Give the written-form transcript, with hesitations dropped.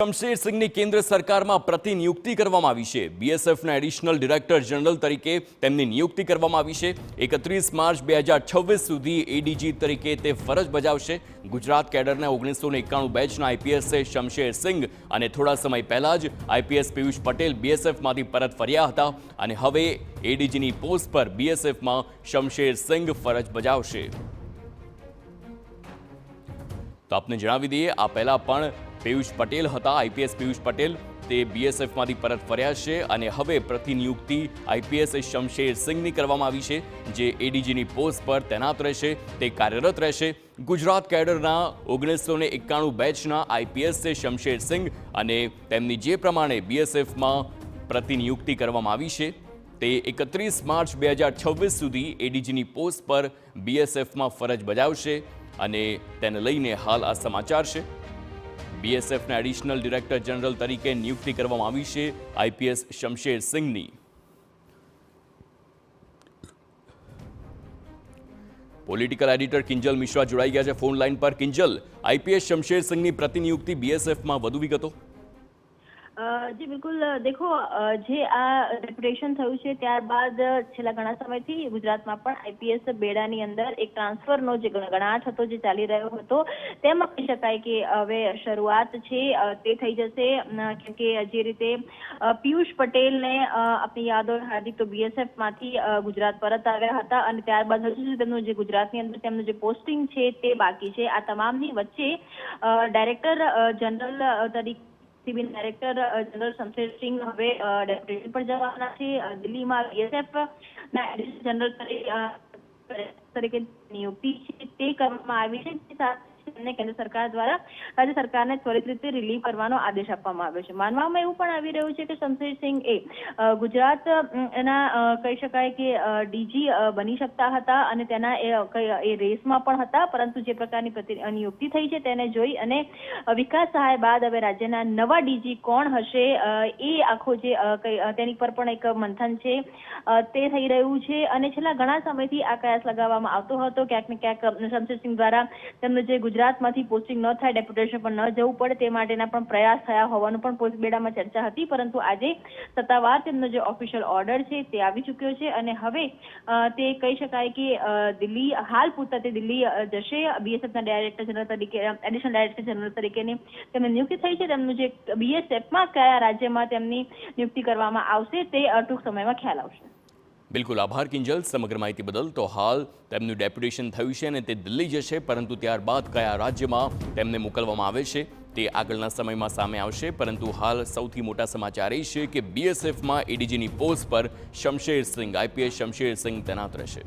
શમશેર સિંહની કેન્દ્ર સરકારમાં પ્રતિનિયુક્તિ કરવામાં આવી છે। બીએસએફના એડિશનલ ડાયરેક્ટર જનરલ તરીકે તેમની નિયુક્તિ કરવામાં આવી છે। 31 માર્ચ 2026 સુધી એડીજી તરીકે તે ફરજ બજાવશે। ગુજરાત કેડરના 1991 બેચના આઈપીએસ છે શમશેર સિંહ અને થોડા સમય પહેલા જ આઈપીએસ પિયુષ પટેલ બીએસએફમાંથી પરત ફર્યા હતા અને હવે એડીજીની પોસ્ટ પર બીએસએફમાં શમશેર સિંહ ફરજ બજાવશે। તો આપને જણાવી દઈએ, આ પહેલા પણ પિયુષ પટેલ હતા, આઈપીએસ પિયુષ પટેલ તે બીએસએફમાંથી પરત ફર્યા છે અને હવે પ્રતિનિયુક્તિ આઈપીએસ શમશેર સિંહની કરવામાં આવી છે, જે એડીજીની પોસ્ટ પર તૈનાત રહેશે, તે કાર્યરત રહેશે। ગુજરાત કેડરના 1991 બેચના આઈપીએસ છે શમશેર સિંહ અને તેમની જે પ્રમાણે બીએસએફમાં પ્રતિનિયુક્તિ કરવામાં આવી છે તે 31 માર્ચ 2026 સુધી એડીજીની પોસ્ટ પર બીએસએફમાં ફરજ બજાવશે અને તેને લઈને હાલ આ સમાચાર છે। બીએસએફના એડિશનલ ડાયરેક્ટર જનરલ તરીકે નિયુક્તિ કરવામાં આવી છે આઈપીએસ શમશેર સિંહની। પોલિટિકલ એડિટર કિંજલ મિશ્રા જોડાઈ ગયા છે ફોન લાઈન પર। કિંજલ, આઈપીએસ શમશેર સિંહની પ્રતિનિયુક્તિ બીએસએફમાં વધુ વિગતો। जी बिल्कुल, देखो जे आ डेप्युटेशन थयुं छे त्यारबाद छेल्ला घणा समयथी गुजरातमां पण आईपीएस बेडानी अंदर एक ट्रांसफरनो जे गणगाट हतो जे चाली रह्यो हतो तेमां कही शकाय के हवे शरूआत छे ते थई जशे, केम के जे रीते પિયુષ પટેલને આપણી યાદો હાર્દિક તો બીએસએફ માંથી ગુજરાત પરત આવ્યા હતા અને ત્યારબાદ હજુ તેમનું જે ગુજરાતની અંદર તેમનું જે પોસ્ટિંગ છે તે બાકી છે। આ તમામની વચ્ચે ડાયરેક્ટર જનરલ તરીકે સિવિલ ડાયરેક્ટર જનરલ શમશેર સિંહ હવે ડેપ્યુટેશન પર જવાના છે। દિલ્હીમાં બીએસએફ ના એડિશનલ જનરલ તરીકે નિયુક્તિ છે તે કરવામાં આવી છે। તેમને કેન્દ્ર સરકાર દ્વારા રાજ્ય સરકારને ત્વરિત રીતે રિલીવ કરવાનો આદેશ આપવામાં આવ્યો છે। માનવામાં એવું પણ આવી રહ્યું છે કે શમશેર સિંહ એ ગુજરાત એના કહી શકાય કે ડીજી બની શકતા હતા અને તેના એ રેસમાં પણ હતા, પરંતુ જે પ્રકારની નિયુક્તિ થઈ છે તેને જોઈ અને વિકાસ સહાય બાદ હવે રાજ્યના નવા ડીજી કોણ હશે એ આખો જે તેની પર પણ એક મંથન છે તે થઈ રહ્યું છે અને છેલ્લા ઘણા સમયથી આ કયાસ લગાવવામાં આવતો હતો। ક્યાંક ને ક્યાંક શમશેર સિંહ દ્વારા તેમનું જે ગુજરાતમાંથી પોસ્ટિંગ ન થાય, ડેપ્યુટેશન પર ન જવું પડે તે માટેના પણ પ્રયાસ થયા હોવાનું પણ પોસ્ટ બેડામાં ચર્ચા હતી, પરંતુ આજે સત્તાવાર તેમનો જે ઓફિશિયલ ઓર્ડર છે તે આવી ચૂક્યો છે અને હવે તે કહી શકાય કે દિલ્હી હાલ પૂરતા તે દિલ્હી જશે। બીએસએફના ડાયરેક્ટર જનરલ તરીકે એડિશનલ ડાયરેક્ટર જનરલ તરીકેની તેમની નિયુક્તિ થઈ છે। તેમનું જે બીએસએફમાં કયા રાજ્યમાં તેમની નિયુક્તિ કરવામાં આવશે તે ટૂંક સમયમાં ખ્યાલ આવશે। બિલકુલ, આભાર કિંજલ સમગ્ર માહિતી બદલ। તો હાલ તેમનું ડેપ્યુટેશન થયું છે અને તે દિલ્હી જશે, પરંતુ ત્યારબાદ કયા રાજ્યમાં તેમને મોકલવામાં આવે છે તે આગળના સમયમાં સામે આવશે। પરંતુ હાલ સૌથી મોટા સમાચાર એ છે કે બીએસએફમાં એડીજીની પોસ્ટ પર શમશેર સિંહ, આઈપીએસ શમશેર સિંહ તૈનાત રહેશે।